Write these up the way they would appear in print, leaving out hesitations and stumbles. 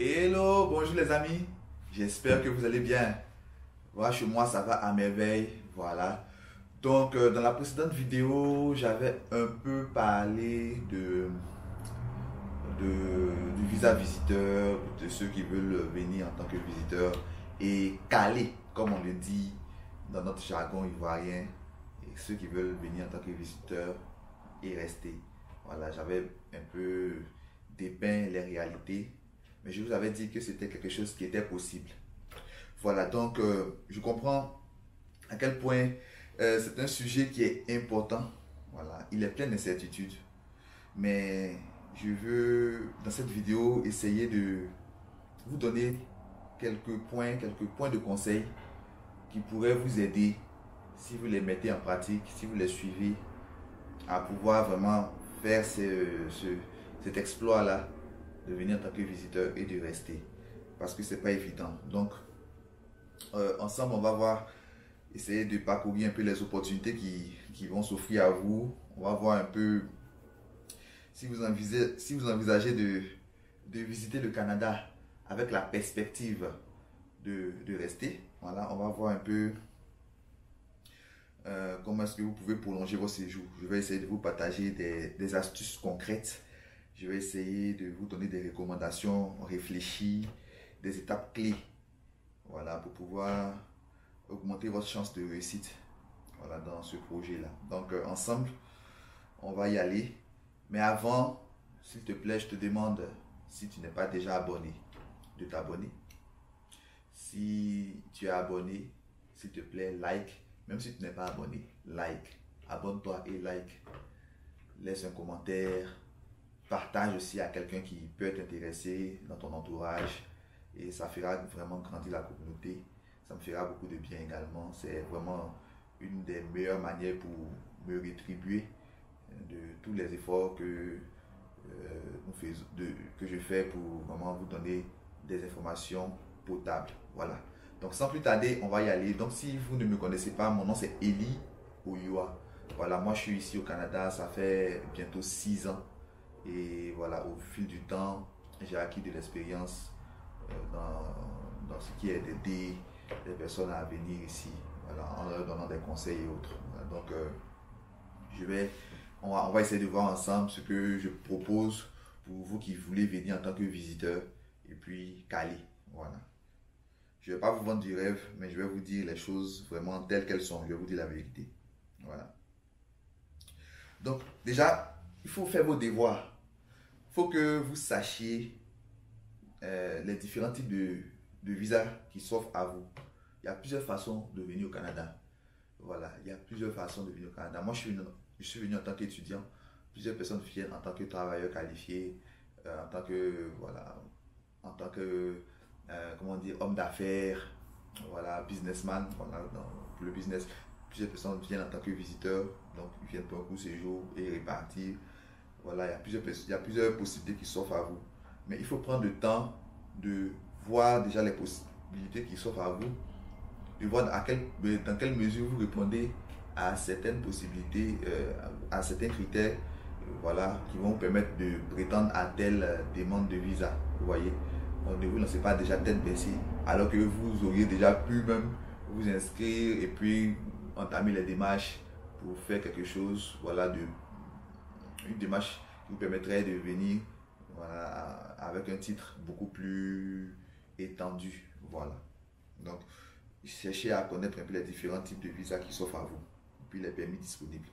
Hello, bonjour les amis, j'espère que vous allez bien. Voilà, chez moi ça va à merveille, voilà. Donc dans la précédente vidéo, j'avais un peu parlé du visa visiteur, de ceux qui veulent venir en tant que visiteur et caler, comme on le dit dans notre jargon ivoirien, et ceux qui veulent venir en tant que visiteur et rester. Voilà, j'avais un peu dépeint les réalités, mais je vous avais dit que c'était quelque chose qui était possible. Voilà, donc je comprends à quel point c'est un sujet qui est important. Voilà, il est plein d'incertitudes, mais je veux dans cette vidéo essayer de vous donner quelques points de conseil qui pourraient vous aider si vous les mettez en pratique, si vous les suivez, à pouvoir vraiment faire cet exploit-là, de venir en tant que visiteur et de rester. Parce que c'est pas évident. Donc, ensemble, on va voir, essayer de parcourir un peu les opportunités qui vont s'offrir à vous. On va voir un peu si vous envisagez de visiter le Canada avec la perspective de rester. Voilà, on va voir un peu comment est-ce que vous pouvez prolonger votre séjour. Je vais essayer de vous partager des astuces concrètes. Je vais essayer de vous donner des recommandations réfléchies, des étapes clés, voilà, pour pouvoir augmenter votre chance de réussite, voilà, dans ce projet-là. Donc, ensemble, on va y aller. Mais avant, s'il te plaît, je te demande, si tu n'es pas déjà abonné, de t'abonner. Si tu es abonné, s'il te plaît, like. Même si tu n'es pas abonné, like. Abonne-toi et like. Laisse un commentaire. Partage aussi à quelqu'un qui peut être intéressé dans ton entourage. Et ça fera vraiment grandir la communauté. Ça me fera beaucoup de bien également. C'est vraiment une des meilleures manières pour me rétribuer de tous les efforts que je fais pour vraiment vous donner des informations potables. Voilà. Donc sans plus tarder, on va y aller. Donc si vous ne me connaissez pas, mon nom c'est Eli Oyua. Voilà, moi je suis ici au Canada, ça fait bientôt 6 ans. Et voilà, au fil du temps, j'ai acquis de l'expérience dans ce qui est d'aider les personnes à venir ici, voilà, en leur donnant des conseils et autres. Voilà, donc on va essayer de voir ensemble ce que je propose pour vous qui voulez venir en tant que visiteur et puis caler. Voilà. Je ne vais pas vous vendre du rêve, mais je vais vous dire les choses vraiment telles qu'elles sont. Je vais vous dire la vérité. Voilà. Donc, déjà, il faut faire vos devoirs. Il faut que vous sachiez les différents types de visas qui s'offrent à vous. Il y a plusieurs façons de venir au Canada. Voilà, il y a plusieurs façons de venir au Canada. Moi, je suis venu en tant qu'étudiant. Plusieurs personnes viennent en tant que travailleurs qualifiés, en tant que, voilà, en tant que, comment dire, homme d'affaires, voilà, businessman, voilà, pour le business. Plusieurs personnes viennent en tant que visiteurs, donc ils viennent pour un court séjour et repartir. Voilà, il y a plusieurs possibilités qui s'offrent à vous. Mais il faut prendre le temps de voir déjà les possibilités qui s'offrent à vous, de voir dans quelle mesure vous répondez à certaines possibilités, à certains critères, voilà, qui vont vous permettre de prétendre à telle demande de visa. Vous voyez, donc ne vous lancez pas déjà tête baissée, alors que vous auriez déjà pu même vous inscrire et puis entamer les démarches pour faire quelque chose, voilà, une démarche qui vous permettrait de venir, voilà, avec un titre beaucoup plus étendu. Voilà. Donc, cherchez à connaître un peu les différents types de visas qui s'offrent à vous, et puis les permis disponibles.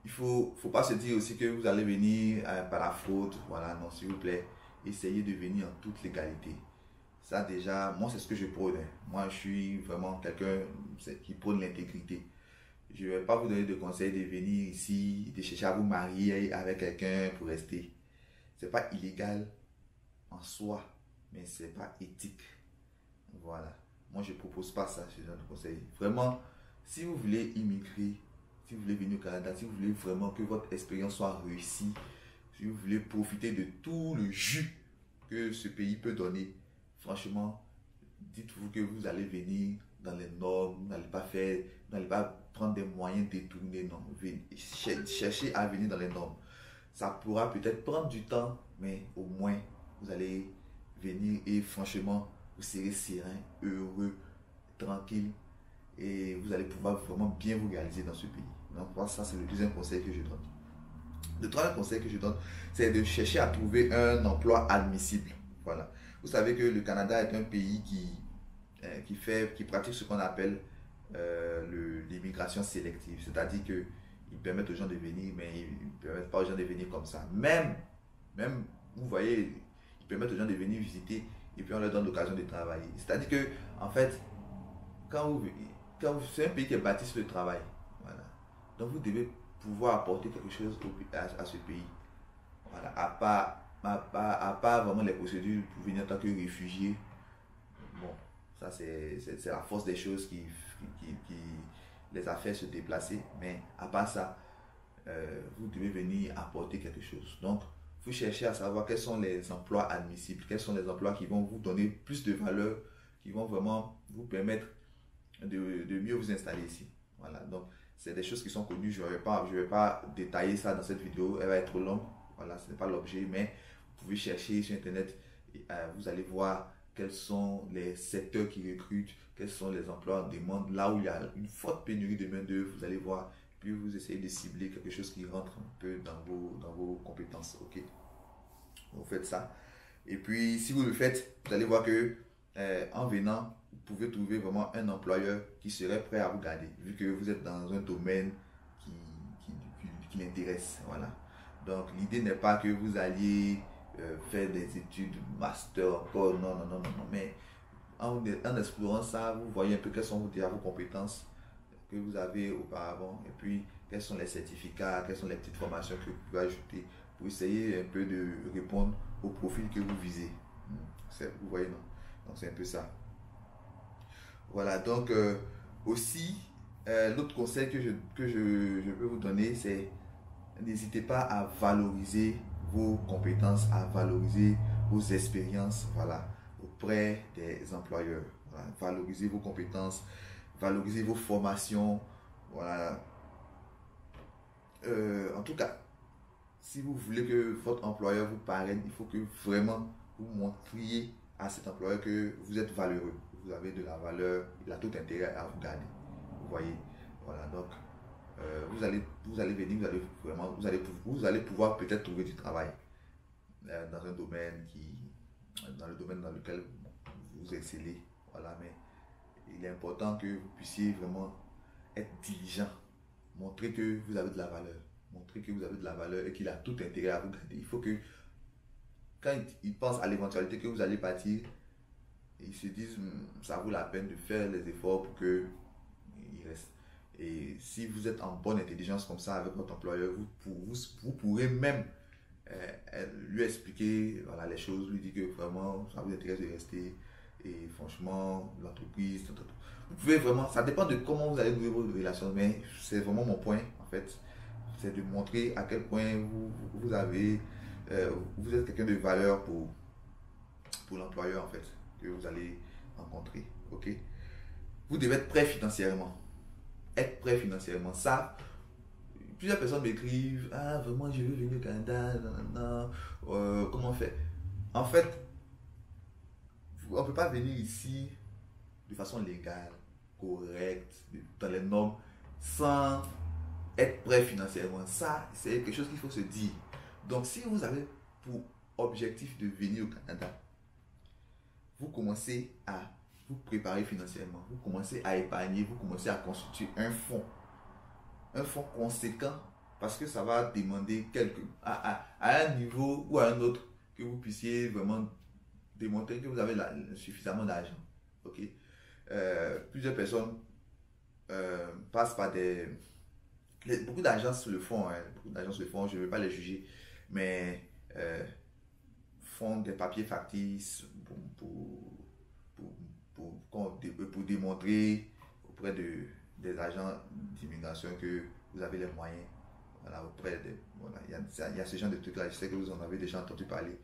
Il ne faut pas se dire aussi que vous allez venir par la fraude. Voilà, non, s'il vous plaît, essayez de venir en toute légalité. Ça déjà, moi c'est ce que je prône. Moi je suis vraiment quelqu'un qui prône l'intégrité. Je ne vais pas vous donner de conseils de venir ici, de chercher à vous marier avec quelqu'un pour rester. Ce n'est pas illégal en soi, mais ce n'est pas éthique. Voilà. Moi, je ne propose pas ça, ce genre de conseil. Vraiment, si vous voulez immigrer, si vous voulez venir au Canada, si vous voulez vraiment que votre expérience soit réussie, si vous voulez profiter de tout le jus que ce pays peut donner, franchement, dites-vous que vous allez venir dans les normes, vous n'allez pas prendre des moyens détournés, non. Cherchez à venir dans les normes. Ça pourra peut-être prendre du temps, mais au moins, vous allez venir et franchement, vous serez serein, heureux, tranquille et vous allez pouvoir vraiment bien vous réaliser dans ce pays. Donc voilà, ça c'est le deuxième conseil que je donne. Le troisième conseil que je donne, c'est de chercher à trouver un emploi admissible. Voilà. Vous savez que le Canada est un pays qui pratique ce qu'on appelle l'immigration sélective. C'est-à-dire qu'ils permettent aux gens de venir, mais ils ne permettent pas aux gens de venir comme ça. Même, vous voyez, ils permettent aux gens de venir visiter et puis on leur donne l'occasion de travailler. C'est-à-dire que, en fait, c'est un pays qui est bâti sur le travail. Voilà. Donc vous devez pouvoir apporter quelque chose à ce pays. Voilà. À part vraiment les procédures pour venir en tant que réfugié. Bon, ça c'est la force des choses qui les a fait se déplacer. Mais à part ça, vous devez venir apporter quelque chose. Donc, vous cherchez à savoir quels sont les emplois admissibles, quels sont les emplois qui vont vous donner plus de valeur, qui vont vraiment vous permettre de mieux vous installer ici. Voilà, donc c'est des choses qui sont connues. Je ne vais pas détailler ça dans cette vidéo, elle va être trop longue. Voilà, ce n'est pas l'objet, mais vous pouvez chercher sur internet et vous allez voir quels sont les secteurs qui recrutent, quels sont les emplois en demande, là où il y a une forte pénurie de main-d'œuvre, vous allez voir, puis vous essayez de cibler quelque chose qui rentre un peu dans vos compétences. Ok, vous faites ça. Et puis, si vous le faites, vous allez voir que en venant, vous pouvez trouver vraiment un employeur qui serait prêt à vous garder, vu que vous êtes dans un domaine qui l'intéresse. Voilà. Donc, l'idée n'est pas que vous alliez faire des études master encore, non, non, non, non, non, mais en explorant ça, vous voyez un peu quelles sont déjà vos compétences que vous avez auparavant, et puis quels sont les certificats, quelles sont les petites formations que vous pouvez ajouter pour essayer un peu de répondre au profil que vous visez. Vous voyez, non? Donc, c'est un peu ça. Voilà, donc aussi, l'autre conseil que je peux vous donner, c'est n'hésitez pas à valoriser vos compétences, à valoriser vos expériences, voilà, auprès des employeurs. Voilà, valorisez vos compétences, valorisez vos formations, voilà. En tout cas, si vous voulez que votre employeur vous parraine, il faut que vraiment vous montriez à cet employeur que vous êtes valeureux, vous avez de la valeur, il a tout intérêt à vous garder. Vous voyez, voilà, donc vous allez venir, vous allez pouvoir peut-être trouver du travail dans un domaine dans le domaine dans lequel vous excellez, voilà, mais il est important que vous puissiez vraiment être diligent, montrer que vous avez de la valeur, montrer que vous avez de la valeur et qu'il a tout intérêt à vous garder. Il faut que quand il pense à l'éventualité que vous allez partir, ils se disent ça vaut la peine de faire les efforts pour que il reste. Et si vous êtes en bonne intelligence comme ça avec votre employeur, vous pourrez même lui expliquer voilà, les choses, lui dire que vraiment ça vous intéresse de rester et franchement l'entreprise, vous pouvez vraiment, ça dépend de comment vous allez nouer vos relations, mais c'est vraiment mon point en fait, c'est de montrer à quel point vous êtes quelqu'un de valeur pour l'employeur en fait que vous allez rencontrer. Ok, vous devez être prêt financièrement. Être prêt financièrement, ça, plusieurs personnes m'écrivent, ah vraiment je veux venir au Canada, comment on fait? En fait, on ne peut pas venir ici de façon légale, correcte, dans les normes, sans être prêt financièrement. Ça, c'est quelque chose qu'il faut se dire. Donc si vous avez pour objectif de venir au Canada, vous commencez à vous préparer financièrement, vous commencez à épargner, vous commencez à constituer un fonds conséquent, parce que ça va demander à un niveau ou à un autre que vous puissiez vraiment démontrer que vous avez suffisamment d'argent. Ok, plusieurs personnes passent par beaucoup d'agences le font, hein, beaucoup d'agences le font, je ne vais pas les juger, mais font des papiers factices pour démontrer auprès des agents d'immigration que vous avez les moyens. Voilà, voilà, il y a ce genre de trucs là, je sais que vous en avez déjà entendu parler.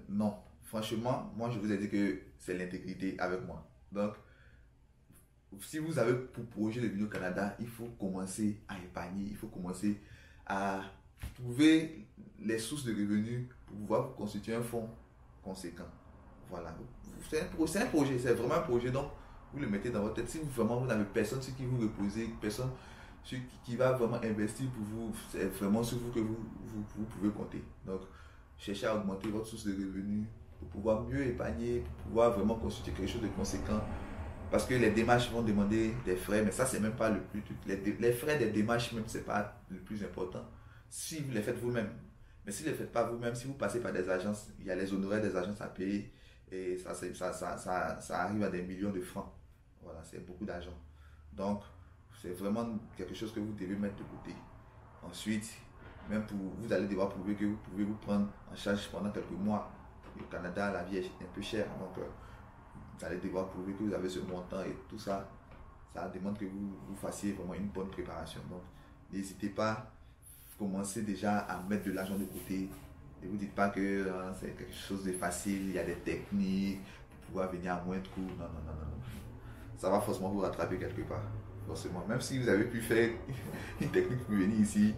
Non, franchement, moi je vous ai dit que c'est l'intégrité avec moi. Donc, si vous avez pour projet de venir au Canada, il faut commencer à épargner, il faut commencer à trouver les sources de revenus pour pouvoir constituer un fonds conséquent. Voilà. C'est un projet, c'est vraiment un projet. Donc, vous le mettez dans votre tête. Si vraiment vous n'avez personne sur qui vous reposez, personne sur qui va vraiment investir pour vous, c'est vraiment sur vous que vous pouvez compter. Donc, cherchez à augmenter votre source de revenus pour pouvoir mieux épargner, pour pouvoir vraiment constituer quelque chose de conséquent. Parce que les démarches vont demander des frais, mais ça, c'est même pas le plus. Les frais des démarches, même, c'est pas le plus important. Si vous les faites vous-même. Mais si vous ne les faites pas vous-même, si vous passez par des agences, il y a les honoraires des agences à payer. Et ça arrive à des millions de francs. Voilà, c'est beaucoup d'argent. Donc, c'est vraiment quelque chose que vous devez mettre de côté. Ensuite, même pour vous allez devoir prouver que vous pouvez vous prendre en charge pendant quelques mois. Au Canada, la vie est un peu chère. Donc, vous allez devoir prouver que vous avez ce montant et tout ça. Ça demande que vous fassiez vraiment une bonne préparation. Donc, n'hésitez pas, commencez déjà à mettre de l'argent de côté. Ne vous dites pas que c'est quelque chose de facile, il y a des techniques pour pouvoir venir à moins de coûts. Non, non, non, non, non. Ça va forcément vous rattraper quelque part. Forcément. Même si vous avez pu faire une technique pour venir ici,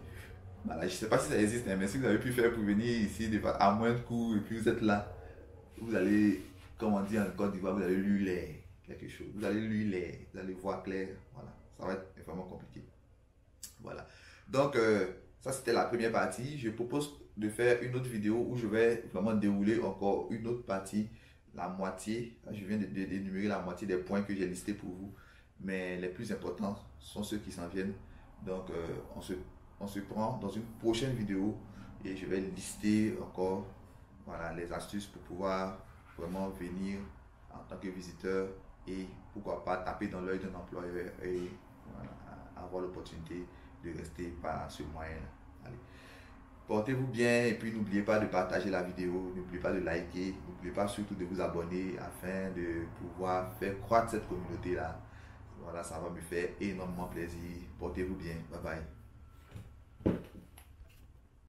voilà, je ne sais pas si ça existe, mais si vous avez pu faire pour venir ici à moins de coûts et puis vous êtes là, vous allez, comme on dit en Côte d'Ivoire, vous allez lire quelque chose. Vous allez lire, vous allez voir clair. Voilà, ça va être vraiment compliqué. Voilà. Donc, ça c'était la première partie. Je propose de faire une autre vidéo où je vais vraiment dérouler encore une autre partie, la moitié. Je viens d'énumérer la moitié des points que j'ai listés pour vous. Mais les plus importants sont ceux qui s'en viennent. Donc, on se prend dans une prochaine vidéo et je vais lister encore voilà, les astuces pour pouvoir vraiment venir en tant que visiteur et pourquoi pas taper dans l'œil d'un employeur et voilà, avoir l'opportunité de rester par ce moyen-là. Allez. Portez-vous bien et puis n'oubliez pas de partager la vidéo, n'oubliez pas de liker, n'oubliez pas surtout de vous abonner afin de pouvoir faire croître cette communauté-là. Voilà, ça va me faire énormément plaisir. Portez-vous bien. Bye bye.